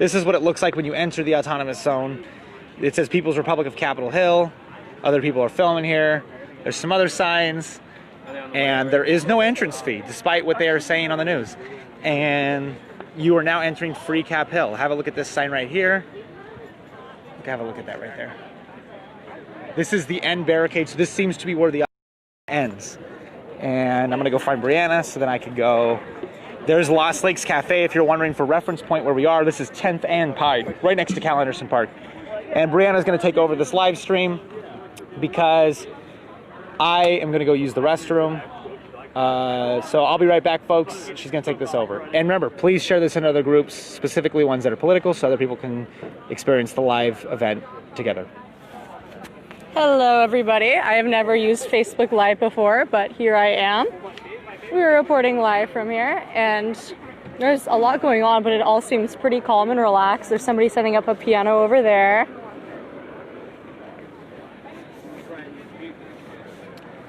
This is what it looks like when you enter the autonomous zone. It says People's Republic of Capitol Hill. Other people are filming here. There's some other signs. And there is no entrance fee, despite what they are saying on the news. And you are now entering Free Cap Hill. Have a look at this sign right here. Have a look at that right there. This is the end barricade, so this seems to be where the ends. And I'm gonna go find Brianna so then I can go. There's Lost Lakes Cafe if you're wondering for reference point where we are. This is 10th and Pine, right next to Cal Anderson Park. And Brianna's gonna take over this live stream because I am gonna go use the restroom. So I'll be right back, folks. She's gonna take this over. And remember, please share this in other groups, specifically ones that are political, so other people can experience the live event together. Hello, everybody. I have never used Facebook Live before, but here I am. We're reporting live from here, and there's a lot going on, but it all seems pretty calm and relaxed. There's somebody setting up a piano over there.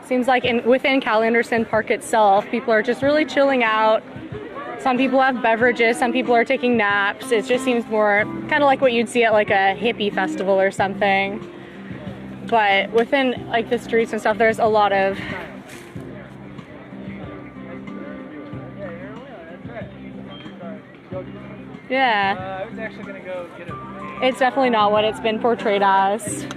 Seems like within Cal Anderson Park itself, people are just really chilling out. Some people have beverages, some people are taking naps. It just seems more kind of like what you'd see at like a hippie festival or something. But within like the streets and stuff, there's a lot of I was actually gonna go get it. It's definitely not what it's been portrayed as.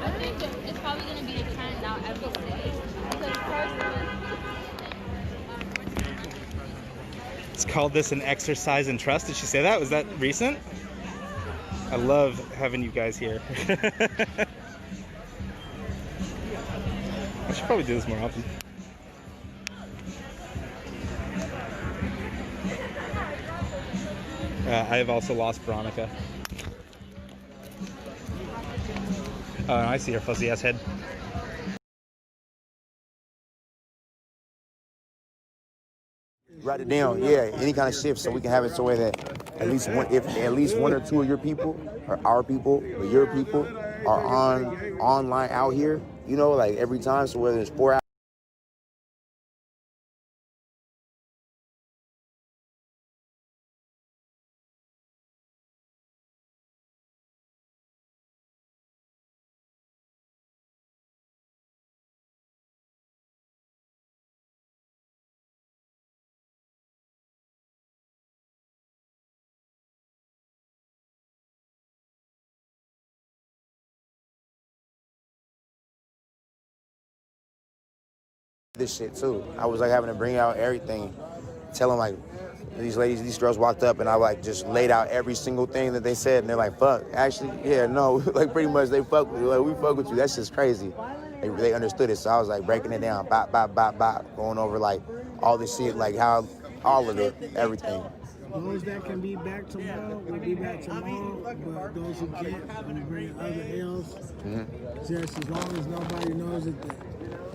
I think it's probably going to be a trend now every city. It's called this an exercise in trust. Did she say that? Was that recent? I love having you guys here. I should probably do this more often. I have also lost Veronica. Oh, I see her fuzzy ass head. Write it down, yeah, any kind of shift, so we can have it so way that at least one or two of your people, or our people, or your people, are online out here, you know, like every time. So whether it's 4 hours. This shit too. I was like having to bring out everything, tell them like these girls walked up and I like just laid out every single thing that they said and they're like, fuck, actually, yeah, no, like pretty much they fuck with you, like we fuck with you, that's just crazy. They understood it, so I was like breaking it down, bop, bop, bop, bop, going over like all this shit, like how, all of it, everything. Those that can be back tomorrow will be back tomorrow, but those who can't, will bring other L's, just as long as nobody knows that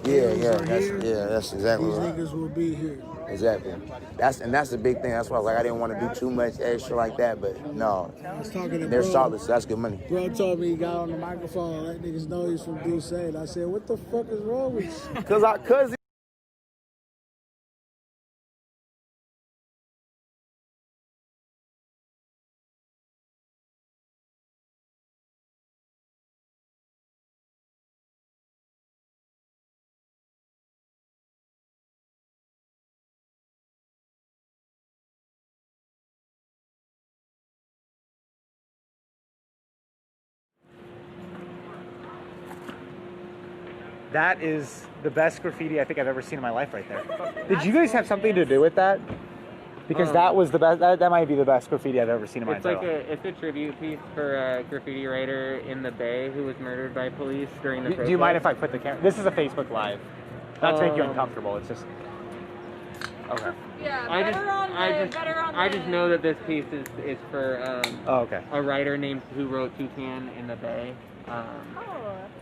that's exactly these right. niggas will be here. Exactly. That's the big thing. That's why like I didn't want to do too much extra like that, but no. I was talking to they're bro. solid, so that's good money. Bro told me he got on the microphone and let niggas know he's from Duce. And I said, what the fuck is wrong with you? Cause That is the best graffiti I think I've ever seen in my life right there. Did you guys have something to do with that? Because that was the best, that might be the best graffiti I've ever seen in my entire life. It's a tribute piece for a graffiti writer in the Bay who was murdered by police during the protest. Do you mind if I put the camera? This is a Facebook Live. Not to make you uncomfortable, it's just... Okay. Yeah, I just, better on the, better on I the- just know that this piece is for Oh, okay. a writer named who wrote Toucan in the Bay, Oh.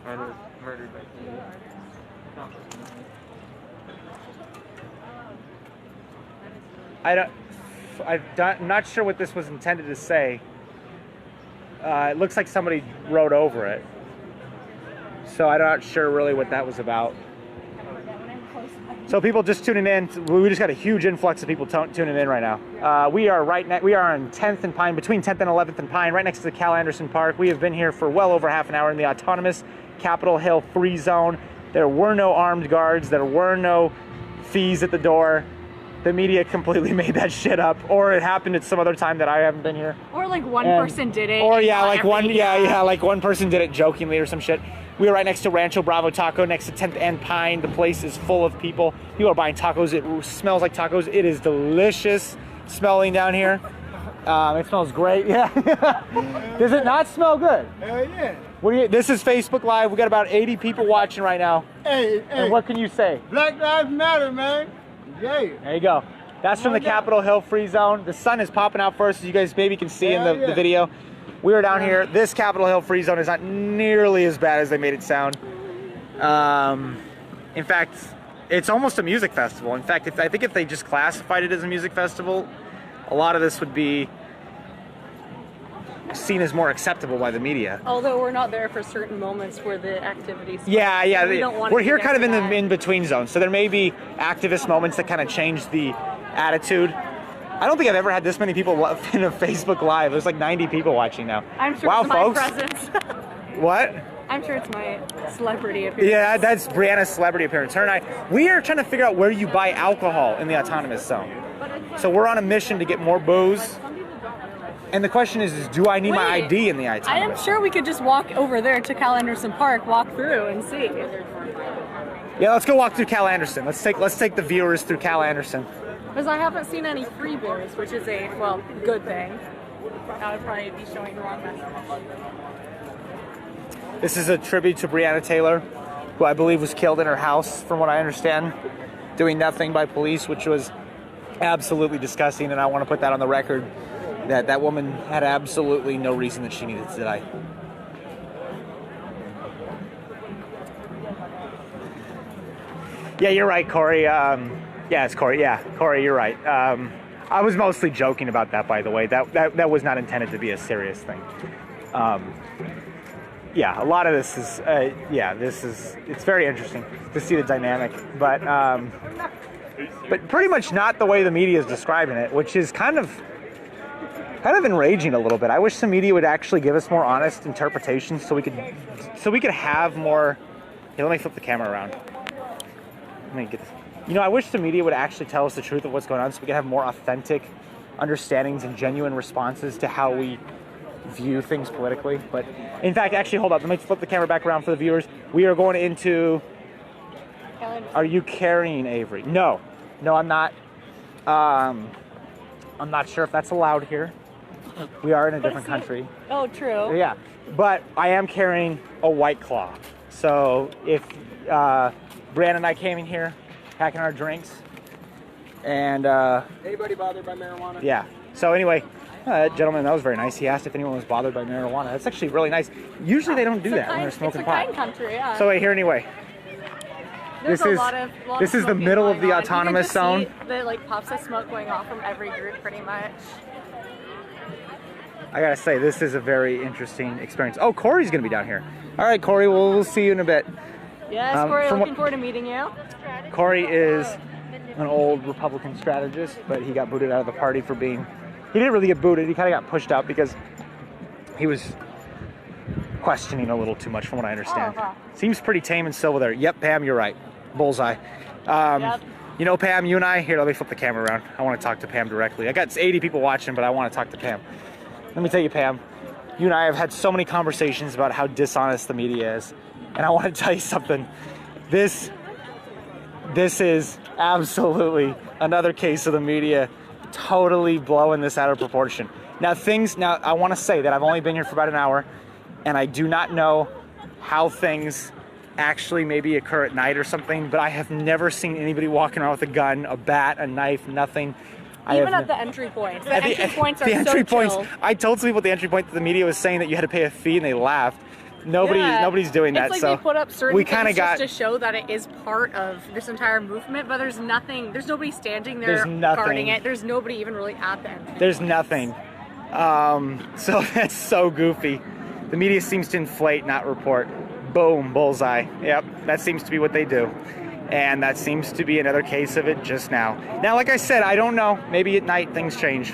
and was murdered by police. I'm not sure what this was intended to say. It looks like somebody wrote over it. So I'm not sure really what that was about. So people just tuning in, we just got a huge influx of people tuning in right now. We are on 10th and Pine, between 10th and 11th and Pine, right next to the Cal Anderson Park. We have been here for well over half an hour in the autonomous Capitol Hill free zone. There were no armed guards. There were no fees at the door. The media completely made that shit up, or it happened at some other time that I haven't been here. Or like one person did it. Or and yeah, not like one, every- yeah, like one person did it jokingly or some shit. We are right next to Rancho Bravo Taco, next to 10th and Pine. The place is full of people. People are buying tacos. It smells like tacos. It is delicious smelling down here. It smells great. Yeah. Does it not smell good? Hell yeah. What do you? This is Facebook Live. We got about 80 people watching right now. Hey, And what can you say? Black Lives Matter, man. Yeah. There you go. That's from the Capitol Hill Free Zone. The sun is popping out first, as you guys maybe can see in the video. We are down here. This Capitol Hill Free Zone is not nearly as bad as they made it sound. In fact, it's almost a music festival. In fact, I think if they just classified it as a music festival, a lot of this would be seen as more acceptable by the media. Although we're not there for certain moments where the activities. Yeah, yeah. We don't want to We're be here there kind of for in the that. in-between zone. So there may be activist moments that kind of change the attitude. I don't think I've ever had this many people in a Facebook Live. There's like 90 people watching now. I'm sure Wow, it's my folks. presence. What? I'm sure it's my celebrity appearance. Yeah, that's Brianna's celebrity appearance. Her and I, we are trying to figure out where you buy alcohol in the autonomous zone. So we're on a mission to get more booze. And the question is do I need my Wait, ID in the I am autonomous? sure we could just walk over there to Cal Anderson Park, walk through, and see. Yeah, let's go walk through Cal Anderson. Let's take the viewers through Cal Anderson. Because I haven't seen any free beers, which is a, well, good thing. I would probably be showing the wrong message. This is a tribute to Breonna Taylor, who I believe was killed in her house, from what I understand, doing nothing by police, which was absolutely disgusting, and I want to put that on the record, that that woman had absolutely no reason that she needed to die. Yeah, you're right, Corey. Yeah, it's Corey. Yeah, Corey, you're right. I was mostly joking about that, by the way. That was not intended to be a serious thing. Yeah, a lot of this is, it's very interesting to see the dynamic, but pretty much not the way the media is describing it, which is kind of enraging a little bit. I wish the media would actually give us more honest interpretations so we could have more. Here, let me flip the camera around. Let me get this. You know, I wish the media would actually tell us the truth of what's going on so we could have more authentic understandings and genuine responses to how we view things politically. But in fact, actually, hold up. Let me flip the camera back around for the viewers. We are going into. Are you carrying Avery? No, I'm not. I'm not sure if that's allowed here. We are in a different country. Oh, true. Yeah, but I am carrying a White Claw. So if Brandon and I came in here, packing our drinks, and Anybody bothered by marijuana? yeah. So anyway, gentleman, that was very nice. He asked if anyone was bothered by marijuana. That's actually really nice. Usually they don't do that when they're smoking it's a pot. kind country, yeah. So wait, here anyway. There's this a is- lot of this is the smoking middle of going the on. autonomous You zone. can just see the like puffs of smoke going off from every group, pretty much. I gotta say, this is a very interesting experience. Oh, Corey's gonna be down here. All right, Corey, we'll see you in a bit. Yes, Corey, looking forward to meeting you. Corey is an old Republican strategist, but he got booted out of the party for being. He didn't really get booted. He kind of got pushed out because he was questioning a little too much, from what I understand. Oh, huh. Seems pretty tame and civil there. Yep, Pam, you're right. Bullseye. Yep. You know, Pam, you and I. Here, let me flip the camera around. I want to talk to Pam directly. I got 80 people watching, but I want to talk to Pam. Let me tell you, Pam. You and I have had so many conversations about how dishonest the media is, and I want to tell you something. This is absolutely another case of the media totally blowing this out of proportion. Now, I want to say that I've only been here for about an hour, and I do not know how things actually maybe occur at night or something, but I have never seen anybody walking around with a gun, a bat, a knife, nothing. Even at the entry points. The entry points are the entry so points, chill. I told some people at the entry point that the media was saying that you had to pay a fee, and they laughed. Nobody's doing that. It's like so they put up certain we things got just to show that it is part of this entire movement, but there's nothing. There's nobody standing there There's nothing. guarding it. There's nobody even really at the entrance. There's nothing. So that's so goofy. The media seems to inflate, not report. Boom, bullseye. Yep, that seems to be what they do. And that seems to be another case of it just now. Now, like I said, I don't know. Maybe at night things change.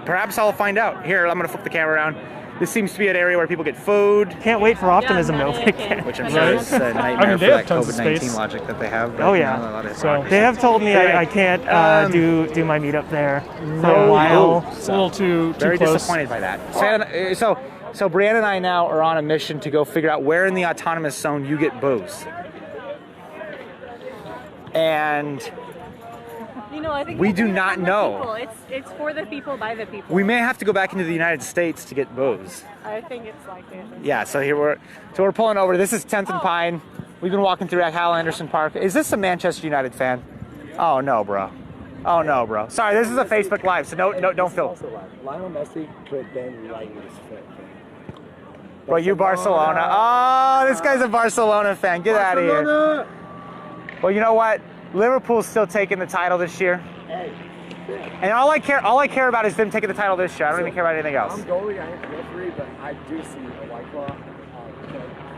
Perhaps I'll find out. Here, I'm gonna flip the camera around. This seems to be an area where people get food. Can't wait for optimism Yeah, though. Which I'm sure is a nightmare they for have that tons of COVID-19 space. logic that they have. Oh Right yeah. now, a lot of So hypocrisy. they have told me I can't do my meetup there for a while. It's a little too Very close. disappointed by that. So Brianna and I now are on a mission to go figure out where in the autonomous zone you get booze. And I think we it's do for not the know. people. It's for the people by the people. we may have to go back into the United States to get booze. I think it's like this. Yeah, so we're pulling over. This is 10th and Pine. We've been walking through Hal Anderson Park. Is this a Manchester United fan? Oh no, bro. Oh no, bro. Sorry, this is a Facebook Live, so no, don't film. Lionel Messi, but then lightning is fit. Bro, you Barcelona. Oh, this guy's a Barcelona fan. Get out of here. Well, you know what? Liverpool's still taking the title this year. And all I care about is them taking the title this year. I don't even care about anything else. I'm goalie, I ain't the referee, but I do see a white claw.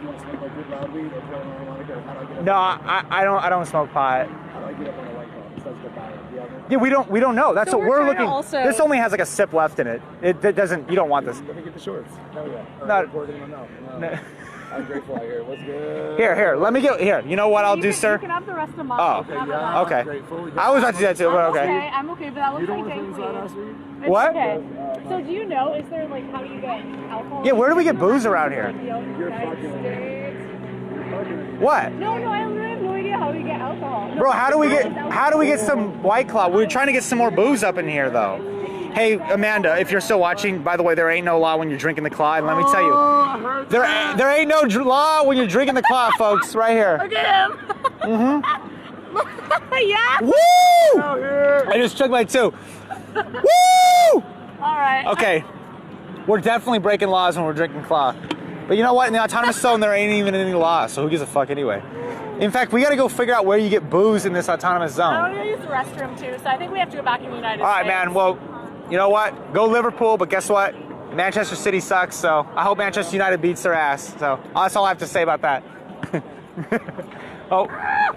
You want to smoke like good loud weed or put on marijuana? How do I get up? No, I don't smoke pot. How do I get up on a white claw? Besides go buy it. Do you have it? Yeah, we don't know. That's So what we're we're trying to looking. also- This only has like a sip left in it. It doesn't. You don't want this. Let me get the shorts. Hell yeah. No. Pour it in my mouth. No. I'm grateful out here. What's good? Here. Let me get here. You know what I'll do, You sir? can have the rest of mine. Oh, You can have yeah. that. Okay. Grateful. I was about to do that too, but okay. I'm okay, but that looks You don't like want to dang inside food. us, weed? It's What? Okay. So do you know, is there like, how do you get alcohol? Yeah, where do we get booze around here? You're fucking with me. What? No, I literally have no idea how we get alcohol. Bro, how do we get some White Claw? We're trying to get some more booze up in here though. Hey, Amanda, if you're still watching, by the way, there ain't no law when you're drinking the claw, and let me tell you, there ain't no law when you're drinking the claw, folks, right here. Look at him. Yeah. Woo! I just chugged my two. Woo! All right. Okay, we're definitely breaking laws when we're drinking claw. But you know what? In the autonomous zone, there ain't even any law, so who gives a fuck anyway? In fact, we got to go figure out where you get booze in this autonomous zone. I want to use the restroom too, so I think we have to go back in the United All right, States. man. Well, you know what? Go Liverpool, but guess what? Manchester City sucks, so I hope Manchester United beats their ass. So that's all I have to say about that. Oh,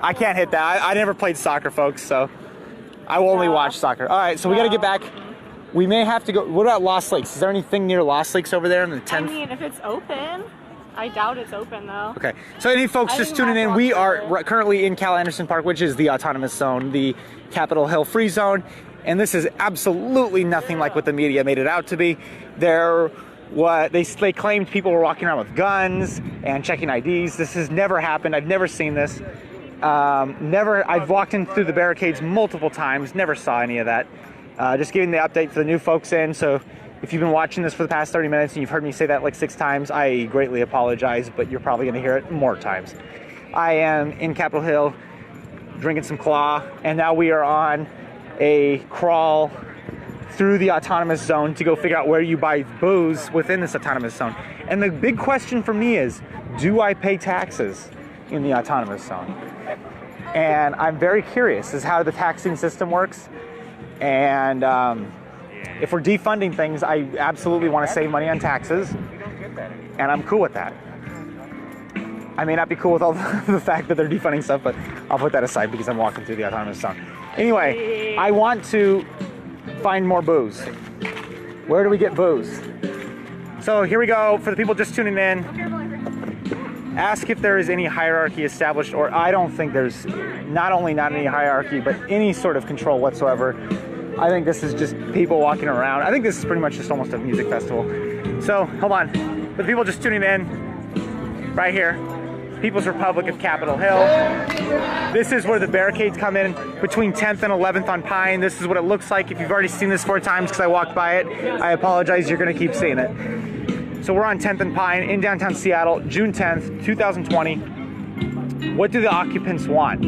I can't hit that. I never played soccer, folks, so I will only watch soccer. All right, so we got to get back. We may have to go. What about Lost Lakes? Is there anything near Lost Lakes over there in the 10th? I mean, if it's open. I doubt it's open though. Okay, so any folks just tuning in, we are currently in Cal Anderson Park, which is the autonomous zone, the Capitol Hill free zone, and this is absolutely nothing like what the media made it out to be. They claimed people were walking around with guns and checking IDs. This has never happened. I've never seen this. I've walked in through the barricades multiple times, never saw any of that. Just giving the update for the new folks in, so if you've been watching this for the past 30 minutes and you've heard me say that like 6 times, I greatly apologize, but you're probably gonna hear it more times. I am in Capitol Hill drinking some claw, and now we are on a crawl through the autonomous zone to go figure out where you buy booze within this autonomous zone. And the big question for me is, do I pay taxes in the autonomous zone? And I'm very curious as how the taxing system works. And if we're defunding things, I absolutely want to save money on taxes, and I'm cool with that. I may not be cool with all the fact that they're defunding stuff, but I'll put that aside because I'm walking through the autonomous zone. Anyway, I want to find more booze. Where do we get booze? So here we go. For the people just tuning in, ask if there is any hierarchy established, or I don't think there's not only not any hierarchy, but any sort of control whatsoever. I think this is just people walking around. I think this is pretty much just almost a music festival. So, hold on. For the people just tuning in, right here, People's Republic of Capitol Hill. This is where the barricades come in between 10th and 11th on Pine. This is what it looks like. If you've already seen this 4 times because I walked by it, I apologize. You're going to keep seeing it. So we're on 10th and Pine in downtown Seattle, June 10th, 2020. What do the occupants want?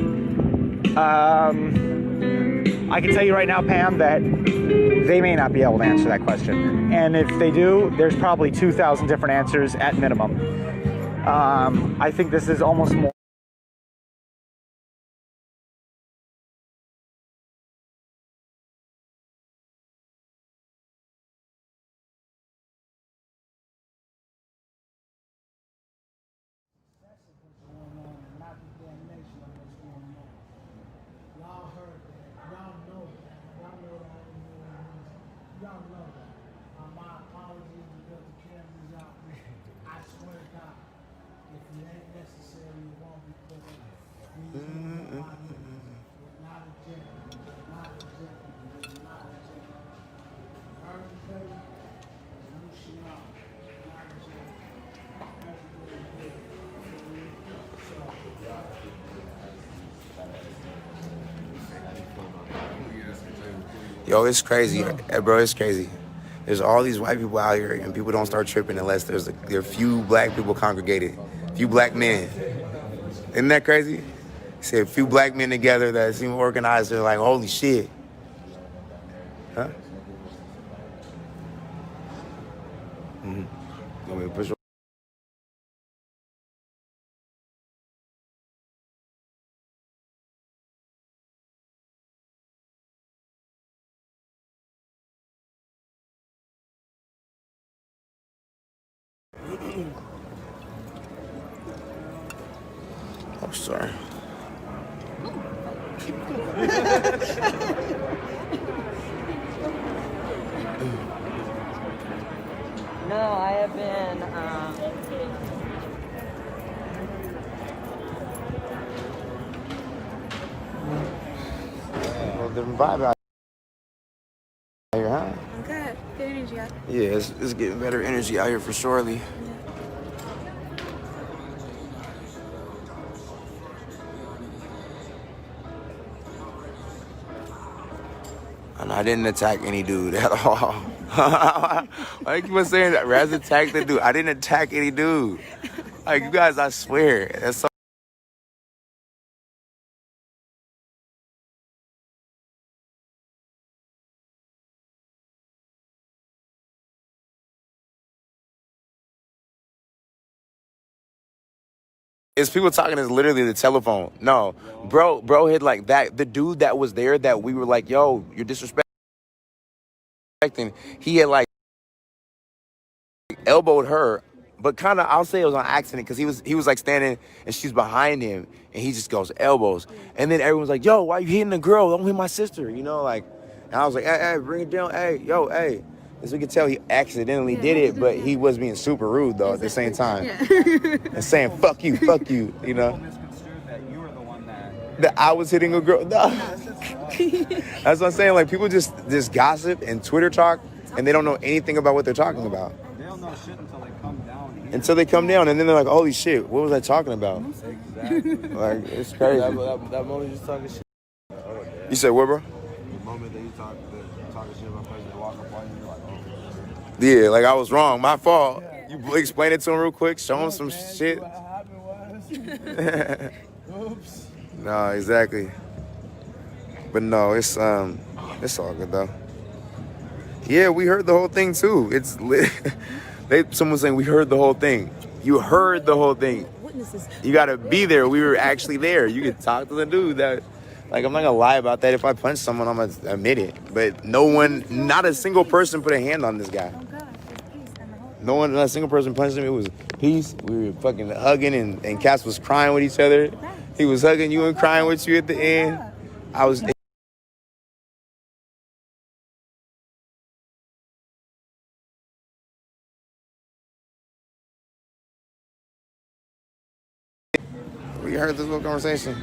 I can tell you right now, Pam, that they may not be able to answer that question. And if they do, there's probably 2,000 different answers at minimum. I think this is almost more. Yo, it's crazy, bro. It's crazy. There's all these white people out here, and people don't start tripping unless there are a few black people congregated, a few black men. Isn't that crazy? See a few black men together that seem organized. They're like, holy shit. Huh? Mm-hmm. You want me to push? Oh, sorry. No, I have been. Well, different vibe out here, huh? Good. Good energy out. Yeah, it's getting better energy out here for surely. And I didn't attack any dude at all. Why do you keep saying that? Raz attacked the dude. I didn't attack any dude. Like, you guys, I swear. That's so. It's people talking is literally the telephone. No, bro hit like that. The dude that was there that we were like, yo, you're disrespecting. He had like elbowed her, but kind of, I'll say it was on accident because he was like standing and she's behind him and he just goes elbows. And then everyone's like, yo, why you hitting the girl? Don't hit my sister, you know, like, and I was like, hey, bring it down. Hey, yo, hey. As we could tell, he accidentally did it, but he was being super rude, though, at the same time. And saying, fuck you, you know? That you were the one that I was hitting a girl. No. That's what I'm saying. Like, people just gossip and Twitter talk, and they don't know anything about what they're talking about. They don't know shit until they come down here. Until they come down, and then they're like, holy shit, what was I talking about? Exactly. Like, it's crazy. That moment you just talking shit. You said what, bro? The moment that you talking shit about person that walk up on you, you're like, oh. Yeah, like I was wrong. My fault. You explain it to him real quick. Show him some shit. What happened was, oops. No, exactly. But no, it's all good though. Yeah, we heard the whole thing too. It's lit. Someone saying we heard the whole thing. You heard the whole thing. You gotta be there. We were actually there. You could talk to the dude that. Like, I'm not gonna lie about that. If I punch someone, I'm gonna admit it. But not a single person put a hand on this guy. Not a single person punched him. It was peace. We were fucking hugging, and Cass was crying with each other. He was hugging you and crying with you at the end. I was. We heard this little conversation.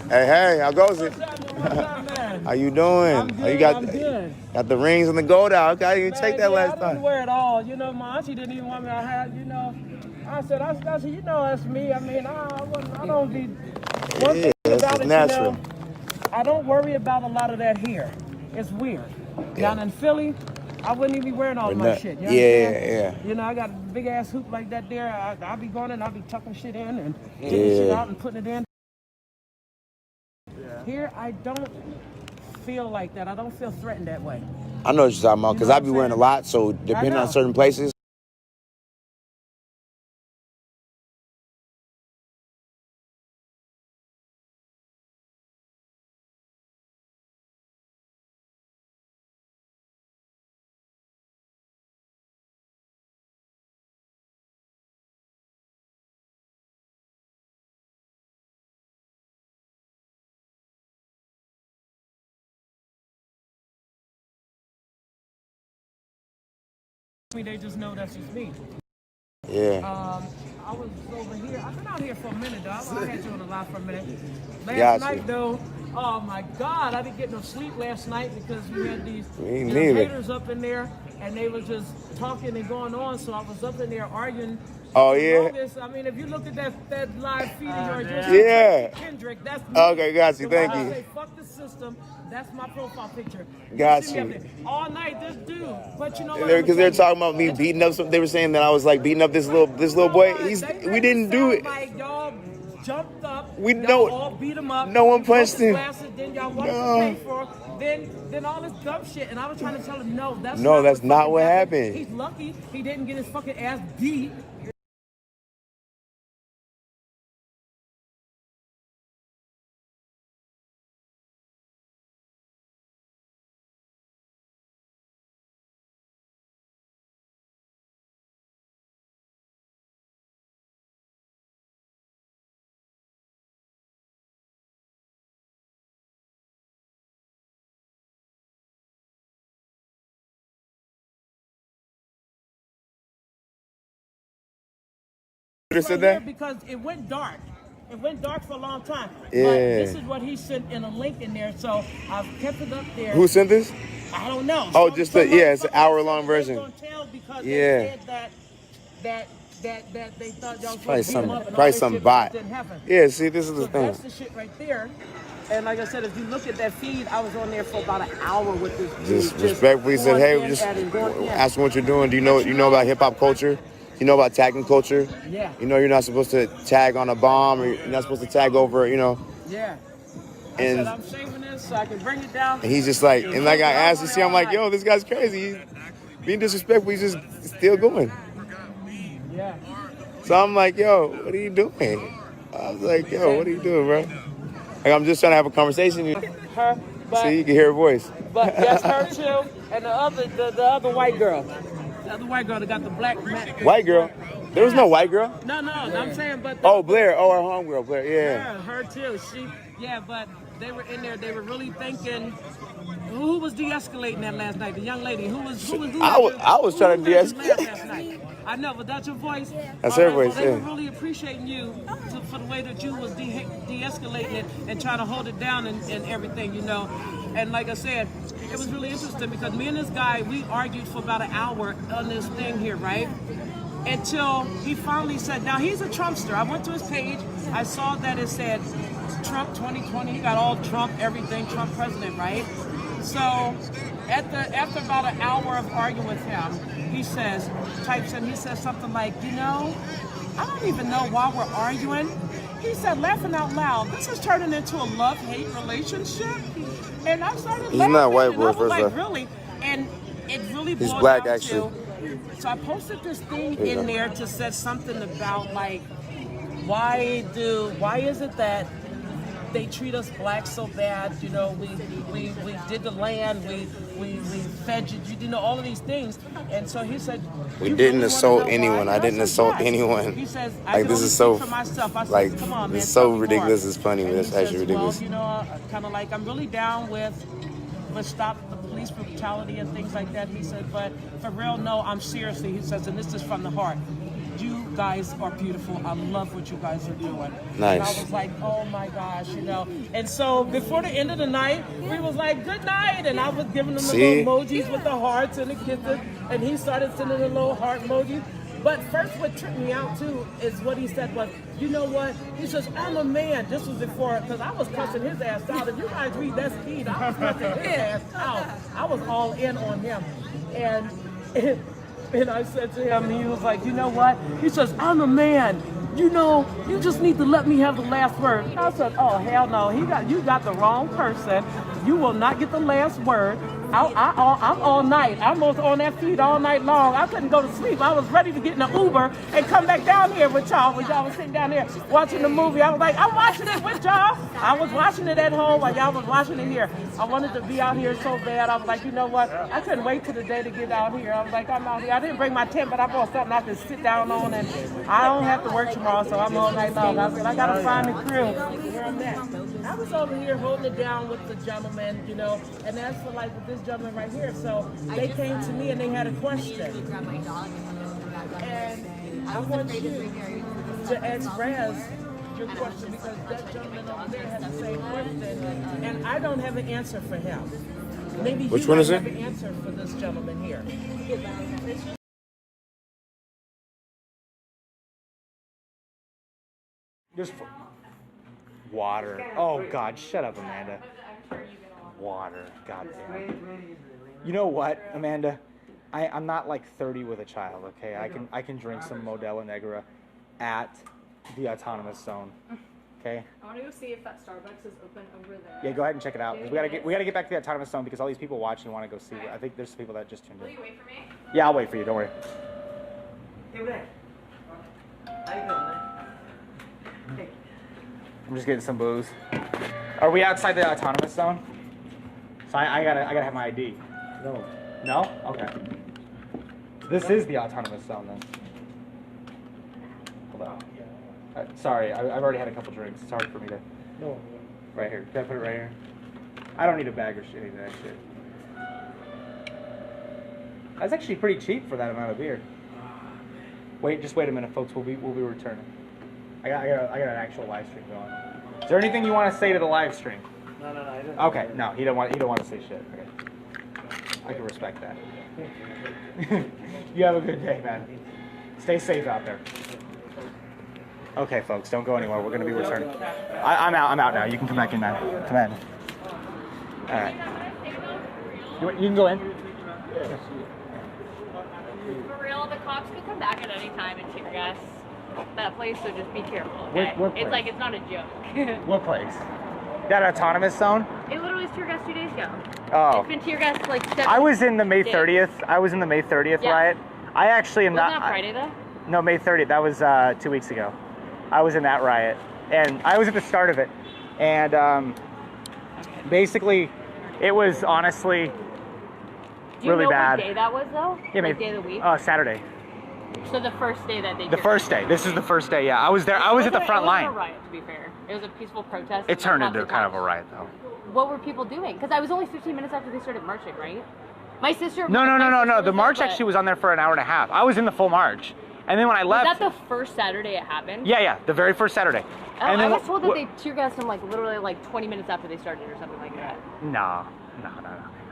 Hey, how goes it? How you doing? I'm good, You got I'm good. the rings and the gold out. Okay, I didn't even take that last I didn't time. wear it all. You know, my auntie didn't even want me to have, you know. I said, you know, that's me. I mean, I don't be. One thing about it, natural. you know, I don't worry about a lot of that here. It's weird. Down in Philly, I wouldn't even be wearing all Or my not. shit. You Yeah, understand? yeah. You know, I got a big ass hoop like that there. I'll be going in, I'll be tucking shit in and taking shit out and putting it in. Here, I don't feel like that. I don't feel threatened that way. I know what you're talking about, because I be wearing a lot, so depending on certain places. They just know that's just me. Yeah. I was over here. I've been out here for a minute, though. I had you on the live for a minute. Last Gotcha. night, though, oh my God, I didn't get no sleep last night because we had these Me neither. haters up in there, and they were just talking and going on. So I was up in there arguing. Oh, yeah? Longest. I mean, if you look at that live feed of yours, Yeah. Kendrick, that's me. Okay, got you. So Thank when I you. say fuck the system, that's my profile picture. Got see me you. up there all night, this dude. But you know what? Because they're talking about me beating up some. They were saying that I was like beating up this little boy. We didn't do it. Like y'all jumped up. We y'all know. all beat him up. No one punched him. Glasses, then y'all wanted to pay for it. Then all this dumb shit. And I was trying to tell him, no, that's not what happened. He's lucky he didn't get his fucking ass beat. Said that? Because it went dark. It went dark for a long time. Yeah. But this is what he sent in a link in there, so I've kept it up there. Who sent this? I don't know. Oh, just it's an hour-long version. They said that they thought y'all Probably was gonna beat 'em up and all probably that some shit, bot. but it didn't happen. Yeah, see, this is the So thing. that's the shit right there. And like I said, if you look at that feed, I was on there for about an hour with this dude. Just respectfully said, hey, just asking what you're doing. Do you know about hip-hop culture? You know about tagging culture? Yeah. You know you're not supposed to tag on a bomb, or you're not supposed to tag over, Yeah. I And said, I'm saving this so I can bring it down. and he's just like, and like I asked, you see, I'm like, yo, this guy's crazy. He's being disrespectful. He's just still going. Yeah. So I'm like, yo, what are you doing? I was like, yo, what are you doing, bro? Like, I'm just trying to have a conversation. Her, So you can hear her voice. But that's her too, and the other white girl. The other white girl that got the black mat. White girl? There was no white girl? No, I'm saying, but Blair. Oh, our homegirl, Blair. Yeah. her too. But they were in there. They were really thinking. Who was de-escalating that last night? The young lady. Who was I was trying to de-escalate last night. I know, but that's your voice. That's her voice. Well, they were really appreciating you for the way that you was de-escalating it and trying to hold it down and everything, you know. And like I said, it was really interesting because me and this guy, we argued for about an hour on this thing here, right? Until he finally said, now he's a Trumpster. I went to his page. I saw that it said Trump 2020. He got all Trump, everything, Trump president, right? So after about an hour of arguing with him, he says something like, you know, I don't even know why we're arguing. He said, laughing out loud, this is turning into a love-hate relationship. And I started laughing. He's not white, and boy, I was first like, off. really? And it really He's boiled black, down actually. So I posted this thing in there to say something about, like, why is it that they treat us black so bad? You know, we did the land, we fed you know, all of these things. And so he said, We didn't assault anyone. I didn't assault anyone. He says, like, this is so, for myself. I said, like, come on, man, it's so tell me ridiculous. more. It's funny, but And it's he actually says, ridiculous. well, you know, kind of like, I'm really down with stop the police brutality and things like that. He said, but for real, no, I'm seriously, he says, and this is from the heart. You guys are beautiful. I love what you guys are doing. Nice. And I was like, oh my gosh, you know. And so before the end of the night, we was like, good night. And I was giving him the little emojis with the hearts and the kisses. And he started sending the little heart emojis. But first, what tripped me out too is what he said was, you know what? He says, I'm a man. This was before, because I was cussing his ass out. If you guys read that speed, I was cussing his ass out. I was all in on him. And I said to him, he was like, you know what? He says, I'm a man. You know, you just need to let me have the last word. I said, oh, hell no. You got the wrong person. You will not get the last word. I'm all night. I'm on that feed all night long. I couldn't go to sleep. I was ready to get in an Uber and come back down here with y'all when y'all was sitting down there watching the movie. I was like, I'm watching it with y'all. I was watching it at home while y'all was watching it here. I wanted to be out here so bad. I was like, you know what? I couldn't wait till the day to get out here. I was like, I'm out here. I didn't bring my tent, but I brought something I could sit down on, and I don't have to work tomorrow, so I'm all night long. I said, I got to find the crew where I'm at. I was over here holding it down with the gentleman, you know, and that's for like with this gentleman right here. So they came to me and they had a question. And I want you to ask Raz your question, because that gentleman over there had the same question, and I don't have an answer for him. Maybe Which you one might is it? have an answer for this gentleman here. Just water. Oh God, shut up, Amanda. Water. God damn. You know what, Amanda? I'm not like 30 with a child, okay? I can drink some Modelo Negra at the autonomous zone. Okay? I want to go see if that Starbucks is open over there. Yeah, go ahead and check it out. 'Cause we gotta get back to the autonomous zone because all these people watching want to go see it. I think there's some people that just tuned in. Will you wait for me? Yeah, I'll wait for you. Don't worry. I'm just getting some booze. Are we outside the autonomous zone? So I gotta have my ID. No. No? Okay. This is the autonomous zone then. Hold on. Sorry, I've already had a couple drinks. It's hard for me to. No. Right here. Can I put it right here? I don't need a bag or shit, any of that shit. That's actually pretty cheap for that amount of beer. Just wait a minute, folks. We'll be returning. I got an actual live stream going. Is there anything you want to say to the live stream? No, I don't. Okay, no, he don't want to say shit. Okay. I can respect that. You have a good day, man. Stay safe out there. Okay, folks, don't go anywhere. We're gonna be returning. I'm out now. You can come back in, man. Come in. All right. You can go in. For real, the cops could come back at any time and tear gas that place, so just be careful, okay? What place? It's like, it's not a joke. What place? That autonomous zone? It literally was tear gas 2 days ago. Oh. It's been tear gas like 7 I was in the May days. 30th. I was in the May 30th Yeah. riot. I actually am Wasn't not. that Friday though? No, May 30th. That was 2 weeks ago. I was in that riot, and I was at the start of it. And basically, it was honestly really bad. Do you know what day that was though? Yeah, like maybe. day of the week? Saturday. So the first day that they The first day. This is the first day. Yeah, I was there. I was at the front It line. wasn't a riot, to be fair. It was a peaceful protest. It turned into Lots kind of a riot, though. What were people doing? Because I was only 15 minutes after they started marching, right? My sister. No. my sister The was march there, actually was on there for an hour and a half. I was in the full march, and then when I left. Was that the first Saturday it happened? Yeah, the very first Saturday. Oh, And then I was told that they tear gassed them like literally like 20 minutes after they started or something like that. No.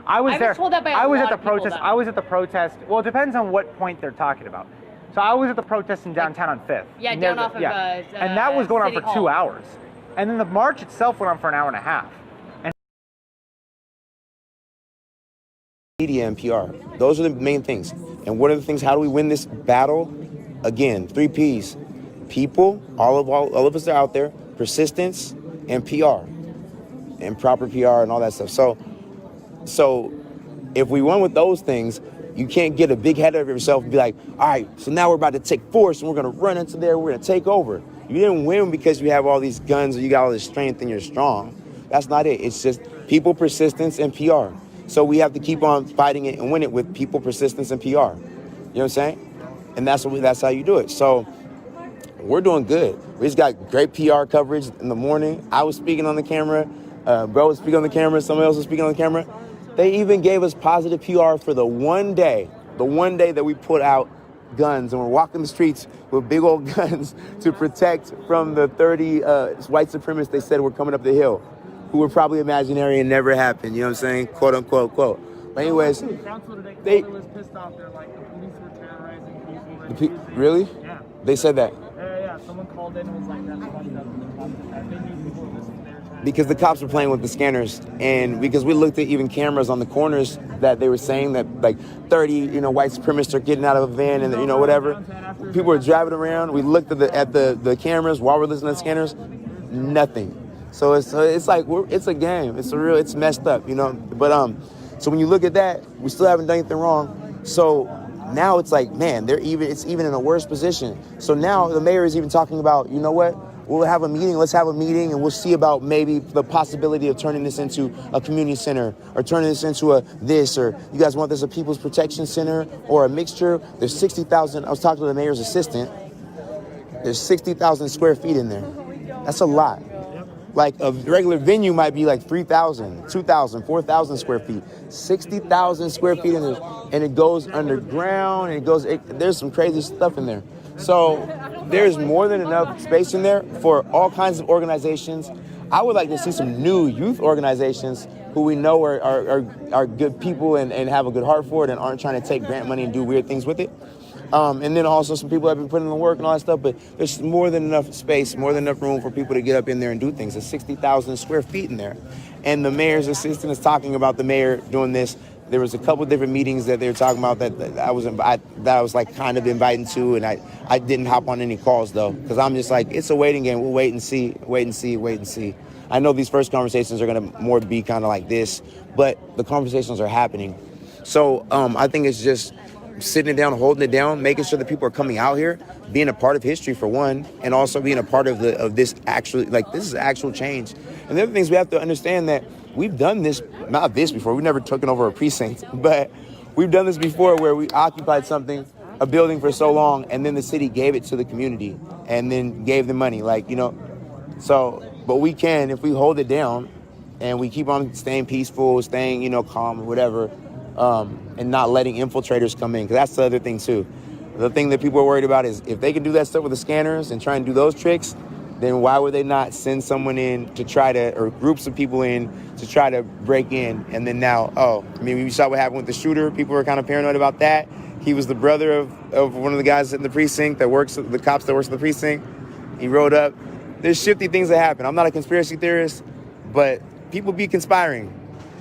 I was there. told that by a I was lot at the of people, protest. though. I was at the protest. Well, it depends on what point they're talking about. So I was at the protest in downtown on 5th. Yeah, Near down the- off of, and that was going on City for 2 Hall. hours. And then the march itself went on for an hour and a half. And Media and PR. Those are the main things. And what are the things? How do we win this battle? Again, 3 Ps. People, all of us are out there. Persistence and PR. And proper PR and all that stuff. So if we won with those things, you can't get a big head of yourself and be like, all right, so now we're about to take force and we're going to run into there. We're going to take over. You didn't win because you have all these guns or you got all this strength and you're strong. That's not it. It's just people, persistence, and PR. So we have to keep on fighting it and win it with people, persistence, and PR. You know what I'm saying? And that's how you do it. So we're doing good. We just got great PR coverage in the morning. I was speaking on the camera. Bro was speaking on the camera. Somebody else was speaking on the camera. They even gave us positive PR for the one day that we put out guns and we're walking the streets with big old guns to protect from the 30 white supremacists they said were coming up the hill, who were probably imaginary and never happened. You know what I'm saying? Quote unquote, quote. But anyways, they was pissed off. They're like, the police were terrorizing people Really? Yeah. They said that. Yeah. Someone called in and was like, that's fucked up. And the cops attacked. They knew people were listening. They were trying Because the cops were playing with the scanners, and because we looked at even cameras on the corners that they were saying that like 30, white supremacists are getting out of a van and whatever. People were driving around. We looked at the cameras while we're listening to the scanners. Nothing. So it's like it's a game. It's messed up, But so when you look at that, we still haven't done anything wrong. So now it's like, man, it's even in a worse position. So now the mayor is even talking about, you know what? We'll have a meeting. Let's have a meeting, and we'll see about maybe the possibility of turning this into a community center, or turning this into or you guys want this a People's Protection Center, or a mixture. There's 60,000. I was talking to the mayor's assistant. There's 60,000 square feet in there. That's a lot. Like a regular venue might be like 3,000, 2,000, 4,000 square feet. 60,000 square feet in there, and it goes underground. And there's some crazy stuff in there. So there's more than enough space in there for all kinds of organizations. I would like to see some new youth organizations who we know are good people and have a good heart for it and aren't trying to take grant money and do weird things with it. And then also some people have been putting in the work and all that stuff, but there's more than enough space, more than enough room for people to get up in there and do things. There's 60,000 square feet in there. And the mayor's assistant is talking about the mayor doing this. There was a couple of different meetings that they were talking about that I was like kind of invited to, and I didn't hop on any calls though, because I'm just like, it's a waiting game. We'll wait and see. I know these first conversations are gonna more be kind of like this, but the conversations are happening. So I think it's just sitting it down, holding it down, making sure that people are coming out here, being a part of history for one, and also being a part of this actually, like, this is actual change. And the other things we have to understand that we've done this, not this before, we've never taken over a precinct, but we've done this before where we occupied a building for so long, and then the city gave it to the community and then gave them money, but we can, if we hold it down and we keep on staying peaceful, staying, calm or whatever, and not letting infiltrators come in, because that's the other thing too. The thing that people are worried about is if they can do that stuff with the scanners and try and do those tricks, then why would they not send someone in to try to, or groups of people in to try to break in? And then now, we saw what happened with the shooter. People were kind of paranoid about that. He was the brother of one of the guys in the precinct the cops that works in the precinct. He rode up. There's shifty things that happen. I'm not a conspiracy theorist, but people be conspiring.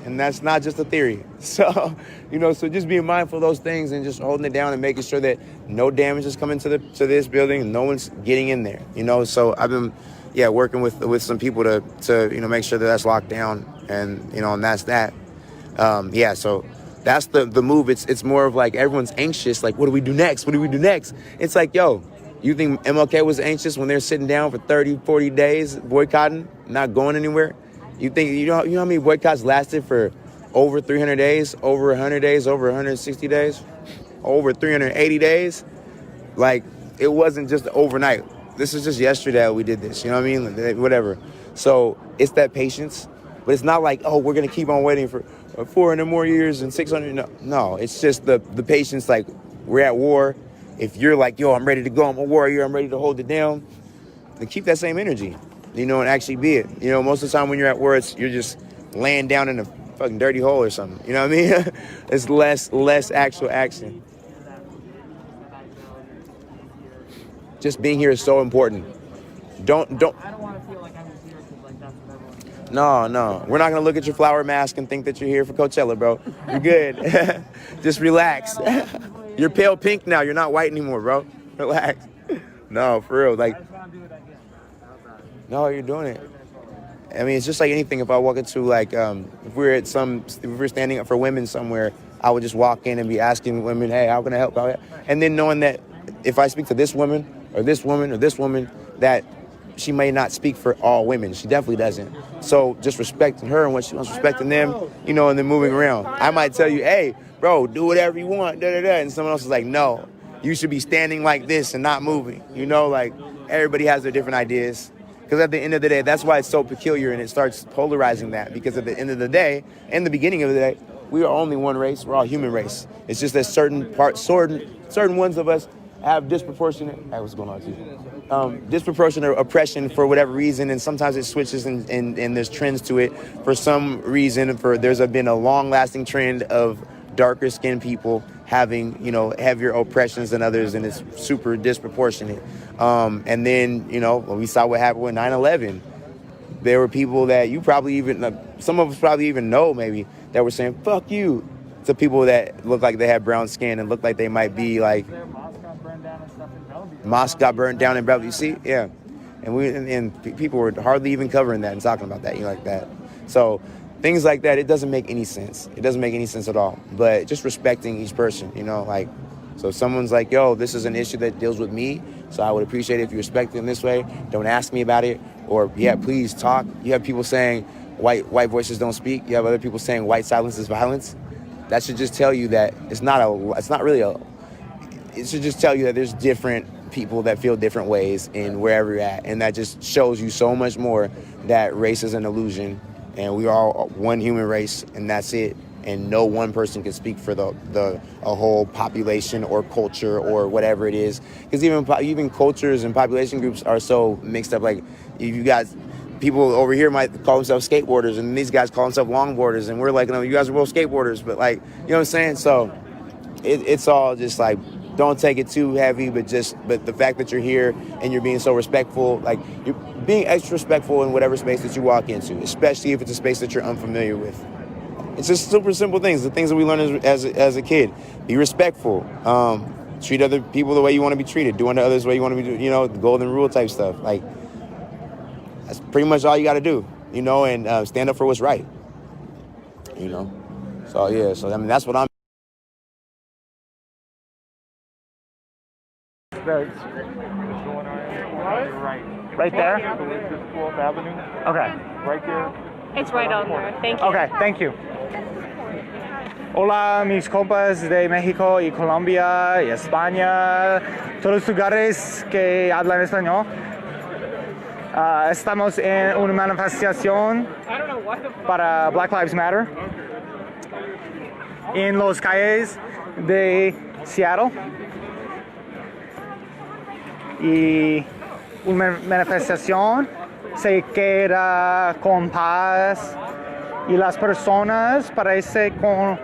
And that's not just a theory. So, so just being mindful of those things and just holding it down and making sure that no damage is coming to this building and no one's getting in there. So I've been, working with some people to make sure that that's locked down, and and that's that. So that's the move. It's more of like everyone's anxious. Like, what do we do next? What do we do next? It's like, you think MLK was anxious when they're sitting down for 30, 40 days boycotting, not going anywhere? You think you know how many boycotts lasted for over 300 days, over 100 days, over 160 days, over 380 days? Like, it wasn't just overnight. This was just yesterday that we did this. You know what I mean? Whatever. So it's that patience, but it's not like, we're gonna keep on waiting for 400 more years and 600. No, it's just the patience. Like, we're at war. If you're like, I'm ready to go, I'm a warrior, I'm ready to hold it down, then keep that same energy. And actually be it. Most of the time when you're at war, you're just laying down in a fucking dirty hole or something. You know what I mean? It's less actual action. Just being here is so important. Don't. I don't want to feel like I'm just here because like that's what everyone. No. We're not gonna look at your flower mask and think that you're here for Coachella, bro. You're good. Just relax. You're pale pink now. You're not white anymore, bro. Relax. No, for real. Like. No, you're doing it. I mean, it's just like anything. If I walk into if we're standing up for women somewhere, I would just walk in and be asking women, hey, how can I help out? And then knowing that if I speak to this woman or this woman or this woman, that she may not speak for all women. She definitely doesn't. So just respecting her and what she wants, respecting them, and then moving around. I might tell you, hey, bro, do whatever you want, and someone else is like, no, you should be standing like this and not moving. Like, everybody has their different ideas. Because at the end of the day, that's why it's so peculiar, and it starts polarizing that. Because at the end of the day, and the beginning of the day, we are only one race. We're all human race. It's just that certain ones of us have disproportionate. Hey, what's going on to you? Disproportionate oppression for whatever reason, and sometimes it switches, and there's trends to it. For some reason, there's been a long-lasting trend of darker skinned people having, you know, heavier oppressions than others, and it's super disproportionate. And then, you know, when we saw what happened with 9/11, there were people that you probably even, some of us probably even know maybe, that were saying, fuck you, to people that look like they have brown skin and look like they might be like, mosque got burned down in Bellevue. You see? Yeah. And people were hardly even covering that and talking about that, you know, like that. So things like that, it doesn't make any sense. It doesn't make any sense at all. But just respecting each person, you know, like, so if someone's like, yo, this is an issue that deals with me, so I would appreciate it if you respect it in this way. Don't ask me about it. Or, yeah, please talk. You have people saying white voices don't speak. You have other people saying white silence is violence. That should just tell you that it should just tell you that there's different people that feel different ways in wherever you're at. And that just shows you so much more that race is an illusion and we are all one human race and that's it. And no one person can speak for a whole population or culture or whatever it is. Because even cultures and population groups are so mixed up. Like, you guys, people over here might call themselves skateboarders, and these guys call themselves longboarders, and we're like, no, you guys are both skateboarders. But, like, you know what I'm saying? So it's all just like, don't take it too heavy, but the fact that you're here and you're being so respectful, like, you're being extra respectful in whatever space that you walk into, especially if it's a space that you're unfamiliar with. It's just super simple things, the things that we learn as a kid. Be respectful. Treat other people the way you want to be treated. Do unto others the way you want to be, you know, the golden rule type stuff. Like, that's pretty much all you got to do, you know, and stand up for what's right, you know. So, yeah, so, I mean, that's what I'm. Right there? Okay. Right there. It's right on there. Thank you. Okay, thank you. Hola, mis compas de México y Colombia y España, todos los lugares que hablan español. Estamos en una manifestación para Black Lives Matter en las calles de Seattle. Y una manifestación se queda con paz y las personas parece como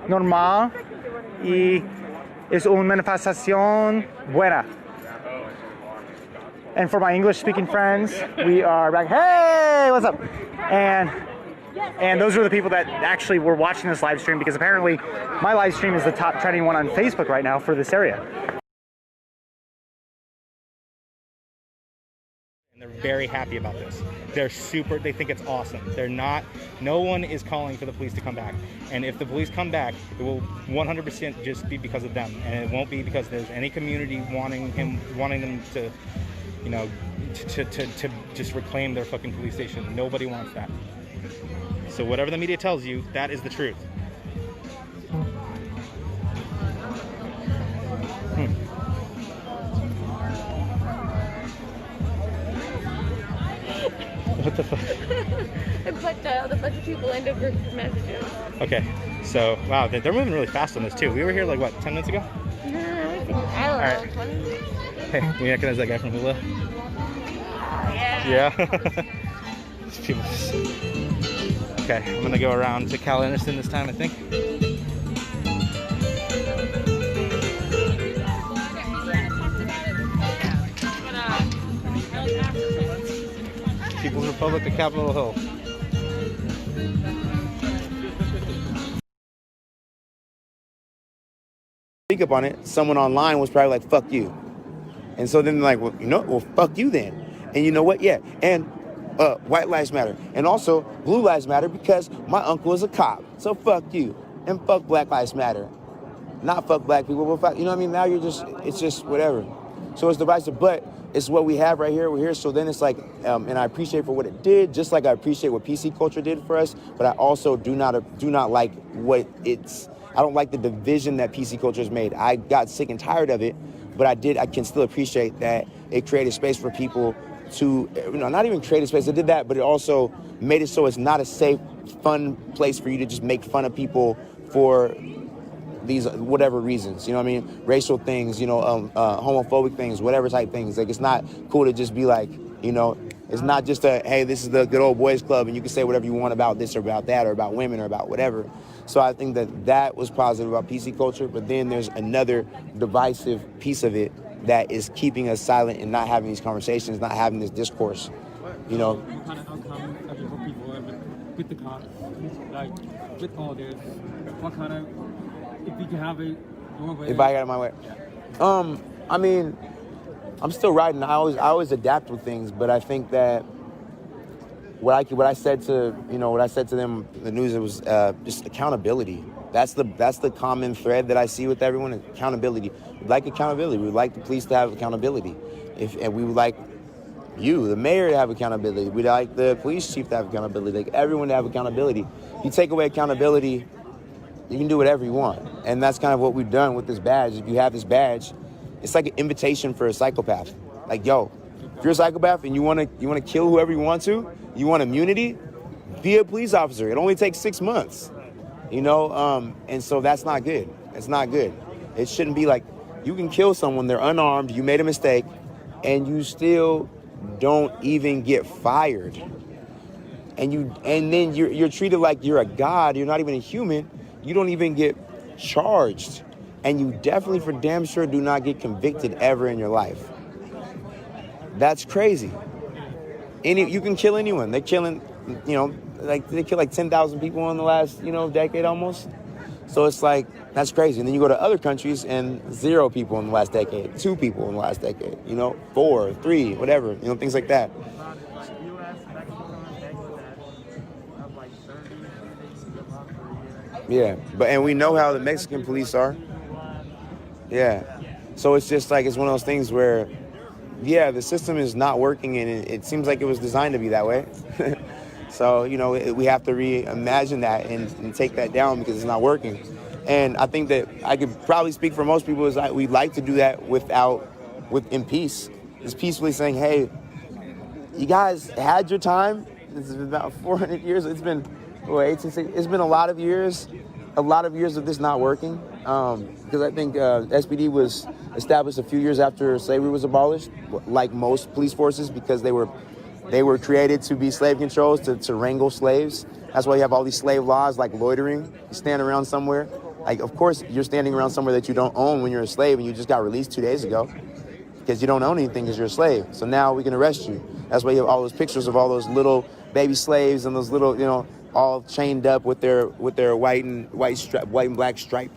normal y es una manifestación buena. And for my English speaking friends, we are back. Hey, what's up? And those are the people that actually were watching this live stream, because apparently my live stream is the top trending one on Facebook right now for this area. And they're very happy about this. They think it's awesome. No one is calling for the police to come back. And if the police come back, it will 100% just be because of them. And it won't be because there's any community wanting them to, you know, to just reclaim their fucking police station. Nobody wants that. So whatever the media tells you, that is the truth. What the fuck? I put a bunch of people into group messages. Okay, so wow, they're moving really fast on this too. We were here like what, 10 minutes ago? I don't know. Right. 20 minutes. Hey, we recognize that guy from Hula? Yeah. People. Okay, I'm gonna go around to Cal Anderson this time, I think. People's Republic of Capitol Hill. Speak up on it. Someone online was probably like, fuck you. And so then like, well, fuck you then. And you know what? Yeah. And white lives matter. And also blue lives matter because my uncle is a cop. So fuck you. And fuck Black Lives Matter. Not fuck black people, but fuck, you know what I mean? Now it's just whatever. So it's divisive, but it's what we have right here. We're here. So then it's like, and I appreciate for what it did, just like I appreciate what PC culture did for us. But I also do not like what I don't like the division that PC culture has made. I got sick and tired of it, but I can still appreciate that it created space for people to, not even create a space. It did that, but it also made it so it's not a safe, fun place for you to just make fun of people for these whatever reasons, you know what I mean? Racial things, homophobic things, whatever type things. Like, it's not cool to just be like, It's not just a, hey, this is the good old boys club and you can say whatever you want about this or about that or about women or about whatever. So I think that was positive about PC culture, but then there's another divisive piece of it that is keeping us silent and not having these conversations, not having this discourse, you know. What kind of outcome have you hoping for with the cops, like with all this? What kind of, if you can have it your way? If I got it my way. I mean, I'm still riding. I always adapt with things, but I think that what I said to them, the news, it was just accountability. That's the common thread that I see with everyone. Accountability. We'd like accountability. We'd like the police to have accountability. And we would like you, the mayor, to have accountability. We'd like the police chief to have accountability. Like everyone to have accountability. You take away accountability, you can do whatever you want. And that's kind of what we've done with this badge. If you have this badge, it's like an invitation for a psychopath. Like, yo, if you're a psychopath and you want to kill whoever you want immunity, be a police officer. It only takes 6 months, you know. And so that's not good. It's not good. It shouldn't be like you can kill someone. They're unarmed. You made a mistake, and you still don't even get fired. And then you're treated like you're a god. You're not even a human. You don't even get charged. And you definitely, for damn sure, do not get convicted ever in your life. That's crazy. You can kill anyone. They're killing, you know, like they killed like 10,000 people in the last, decade almost. So it's like, that's crazy. And then you go to other countries and 0 people in the last decade, 2 people in the last decade, 4, 3, whatever, things like that. Yeah, and we know how the Mexican police are. Yeah. So it's just like, it's one of those things where, yeah, the system is not working and it seems like it was designed to be that way. So, we have to reimagine that and take that down because it's not working. And I think that I could probably speak for most people is that we'd like to do that in peace. Just peacefully saying, hey, you guys had your time. This is about 400 years. It's been, 1860. It's been a lot of years of this not working. Because I think SPD was established a few years after slavery was abolished, like most police forces, because they were created to be slave controls, to wrangle slaves. That's why you have all these slave laws like loitering. You stand around somewhere. Like, of course, you're standing around somewhere that you don't own when you're a slave and you just got released 2 days ago because you don't own anything because you're a slave. So now we can arrest you. That's why you have all those pictures of all those little baby slaves and those little, all chained up with their white and black striped,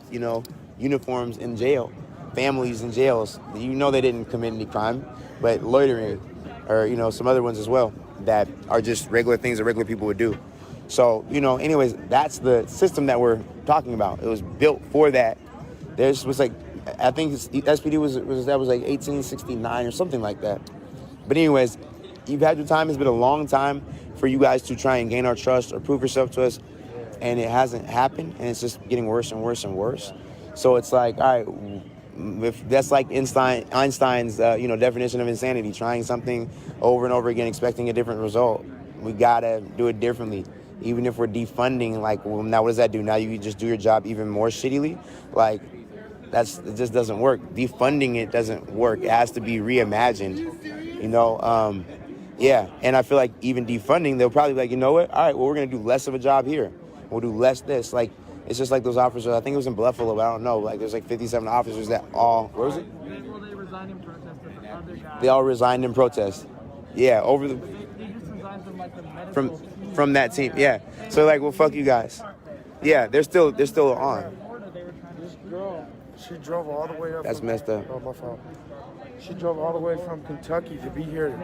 uniforms in jail, families in jails. They didn't commit any crime, but loitering, or some other ones as well that are just regular things that regular people would do. So anyways, that's the system that we're talking about. It was built for that. There's was like, I think SPD was 1869 or something like that. But anyways, you've had your time. It's been a long time for you guys to try and gain our trust or prove yourself to us, and it hasn't happened, and it's just getting worse and worse and worse. So it's like, all right, if that's like Einstein's definition of insanity, trying something over and over again, expecting a different result. We gotta do it differently. Even if we're defunding, like, well, now what does that do? Now you just do your job even more shittily? Like, it just doesn't work. Defunding it doesn't work. It has to be reimagined, Yeah, and I feel like even defunding, they'll probably be like, you know what? All right, well, we're going to do less of a job here. We'll do less this. Like, it's just like those officers, I think it was in Buffalo, but I don't know. Like, there's like 57 officers that where was it? Well, they resigned in protest with the other guy. They all resigned in protest. Yeah, over the... They just resigned from like the medical from that team, yeah. So like, well, fuck you guys. Yeah, they're still on. This girl, she drove all the way up. That's messed up. Oh, my fault. She drove all the way from Kentucky to be here.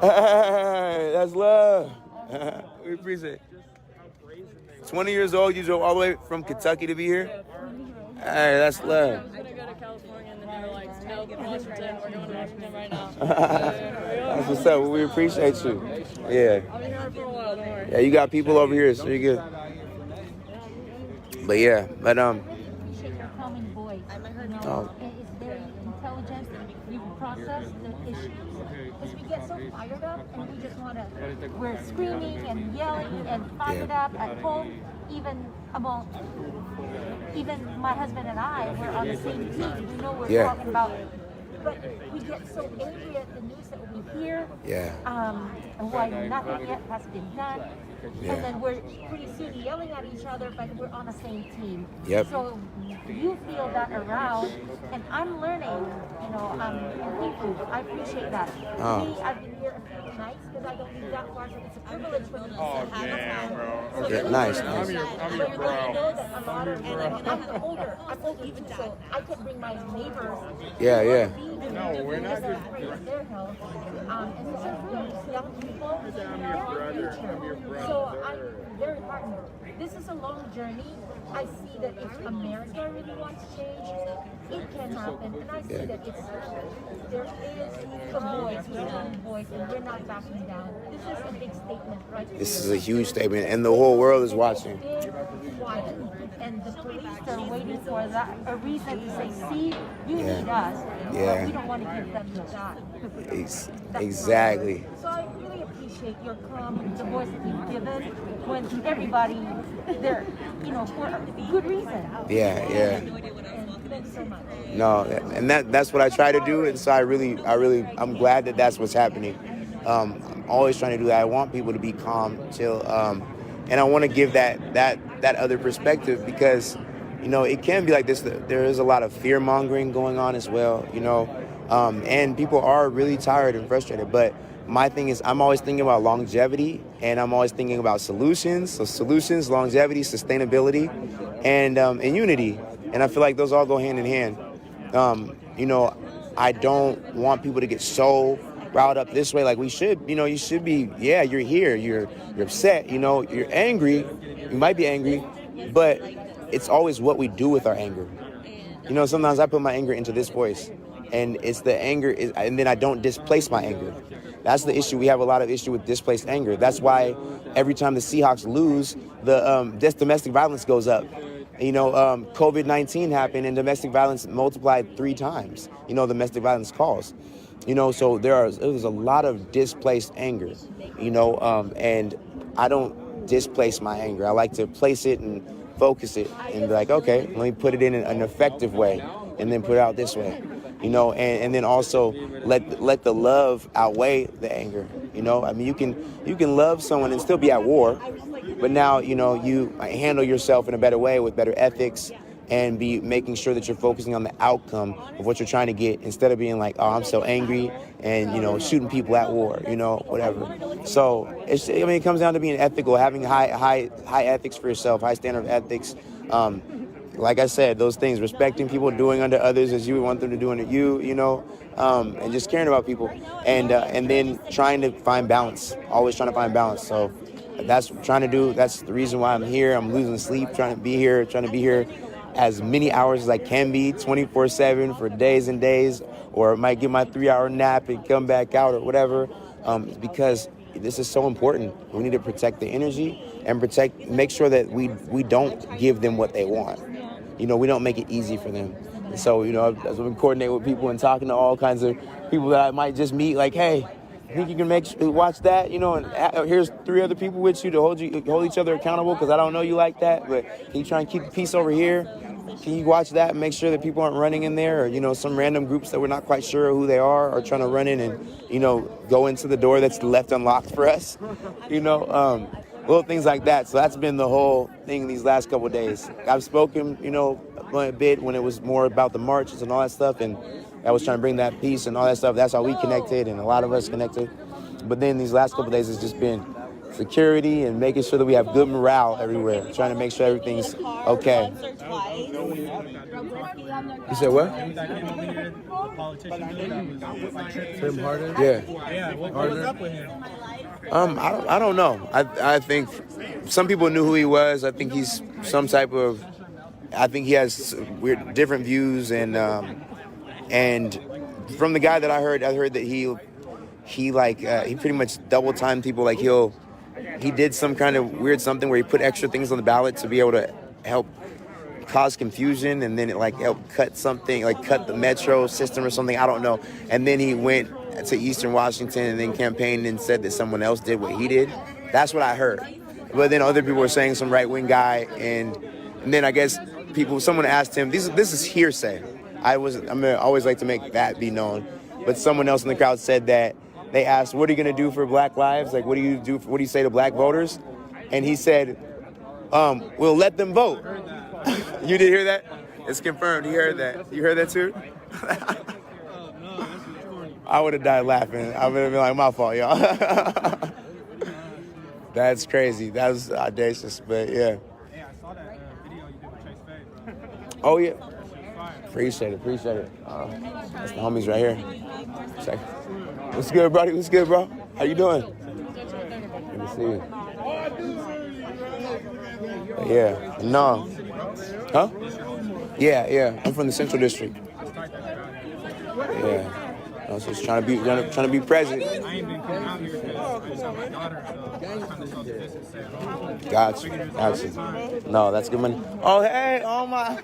Hey, that's love. We appreciate it. 20 years old, you drove all the way from Kentucky to be here? Hey, that's love. I'm gonna go to California and then they were like, no, Washington, we're going to Washington right now. That's what's up. We appreciate you. Yeah. I'll be here for a while, don't worry. Yeah, you got people over here, so you're good. But yeah, Appreciate your calming voice. It's very intelligent. You process the issues. Because we get so fired up and we just want to, we're screaming and yelling and fired up at home. Even my husband and I, we're on the same team. We know we're talking about But we get so angry at the news that we hear. Yeah. And why nothing yet has been done. Yeah. And then we're pretty soon yelling at each other, but we're on the same team. Yep. So you feel that around, and I'm learning, and thank you. I appreciate that. Oh. Me, I've been here a few nights because I don't live that far, so it's a privilege for me to have Oh, nice. But you know that a lot of, I'm older, even so I could bring my neighbors. Yeah. No, we're not their health. And this is young people, they're the future. So I'm very heartened. This is a long journey. I see that if America really wants change, it can happen. And I see that there is a voice, and we're not backing down. This is a big statement, right? This is a huge statement, and the whole world is watching. Quiet. And the police are waiting for a reason to say, see, you need us. Yeah. But we don't want to give them that. Exactly. So I really appreciate your calm, the voice that you've given when everybody, they're, for a good reason. Yeah. And thanks so much. No, and that's what I try to do, and so I'm glad that that's what's happening. I'm always trying to do that. I want people to be calm, chill, and I want to give that other perspective because, it can be like this. There is a lot of fear mongering going on as well, and people are really tired and frustrated. But my thing is, I'm always thinking about longevity, and I'm always thinking about solutions. So solutions, longevity, sustainability, and unity. And I feel like those all go hand in hand. I don't want people to get so riled up this way. Like we should, you should be, you're here, you're upset, you're angry. You might be angry, but it's always what we do with our anger. Sometimes I put my anger into this voice, and it's the anger, and then I don't displace my anger. That's the issue. We have a lot of issue with displaced anger. That's why every time the Seahawks lose, this domestic violence goes up. COVID-19 happened and domestic violence multiplied 3 times, domestic violence calls. So there was a lot of displaced anger, and I don't displace my anger. I like to place it and focus it and be like, okay, let me put it in an effective way and then put it out this way, and then also let the love outweigh the anger. You can love someone and still be at war, but now, you handle yourself in a better way with better ethics and be making sure that you're focusing on the outcome of what you're trying to get instead of being like, oh, I'm so angry and, shooting people at war, whatever. So it comes down to being ethical, having high ethics for yourself, high standard of ethics. Like I said, those things, respecting people, doing unto others as you would want them to do unto you, and just caring about people and then trying to find balance, always trying to find balance. So that's what I'm trying to do. That's the reason why I'm here. I'm losing sleep, trying to be here as many hours as I can be, 24/7 for days and days, or I might get my 3-hour nap and come back out or whatever, because this is so important. We need to protect the energy and make sure that we don't give them what they want. We don't make it easy for them. And so, as we coordinate with people and talking to all kinds of people that I might just meet, like, hey, I think you can watch that, and here's 3 other people with you to hold each other accountable because I don't know you like that, but can you try and keep the peace over here? Can you watch that and make sure that people aren't running in there or, some random groups that we're not quite sure who they are trying to run in and, go into the door that's left unlocked for us, little things like that. So that's been the whole thing these last couple of days. I've spoken, a bit when it was more about the marches and all that stuff, and I was trying to bring that peace and all that stuff. That's how we connected, and a lot of us connected. But then these last couple of days, it's just been security and making sure that we have good morale everywhere, trying to make sure everything's okay. You said what? Tim Harden? Yeah. What was up with him? I don't know. I think some people knew who he was. I think he's some type of. I think he has weird, different views, and from the guy that I heard that he pretty much double timed people. Like he did some kind of weird something where he put extra things on the ballot to be able to help cause confusion, and then it helped cut something, cut the metro system or something. I don't know. And then he went to Eastern Washington and then campaigned and said that someone else did what he did. That's what I heard. But then other people were saying some right-wing guy, and then I guess someone asked him, this is hearsay. I always like to make that be known. But someone else in the crowd said that they asked, "What are you gonna do for Black lives? Like, what do you say to Black voters?" And he said, "We'll let them vote." You did hear that? It's confirmed. You heard that? You heard that too? I would have died laughing. I would have been like, "My fault, y'all." That's crazy. That was audacious, but yeah. Hey, I saw that video you did with Chase Faye, bro. Oh yeah. Appreciate it. That's the homies right here. Check. What's good, buddy? What's good, bro? How you doing? Good to see you. Yeah. No. Huh? Yeah. I'm from the Central District. Yeah. I was just trying to be present. I ain't been coming out here because I just have my daughter, so I kind of saw the distance. Gotcha. No, that's good money. Oh, hey, oh my.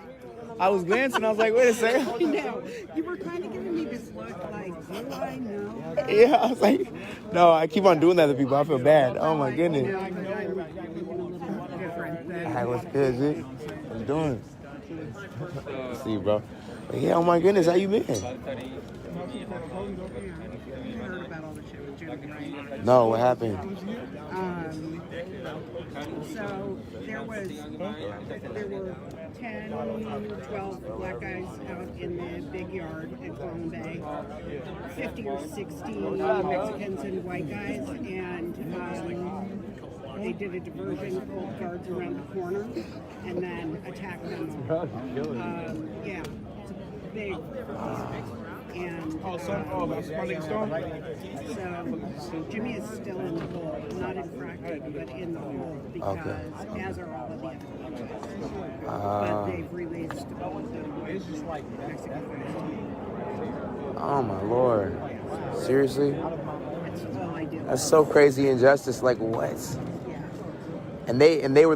I was glancing. I was like, wait a second. You were kind of giving me this look like, do I know? Yeah, I was like, no, I keep on doing that to people. I feel bad. Oh my goodness. Hey, what's good, G? What you doing? See you, bro. But yeah, oh my goodness, how you been? No, what happened? So there were 10, 12 black guys out in the big yard at Cologne Bay, 50 or 60 Mexicans and white guys, and they did a diversion, pulled guards around the corner, and then attacked them. Yeah, it's a big. And so Jimmy is still in the hole, not infracted, but in the hole because, as are all of the other guys. But they've released all of the Mexican guys. Oh my Lord! Seriously? That's all I do. That's so crazy injustice. Like what? Yeah. And they were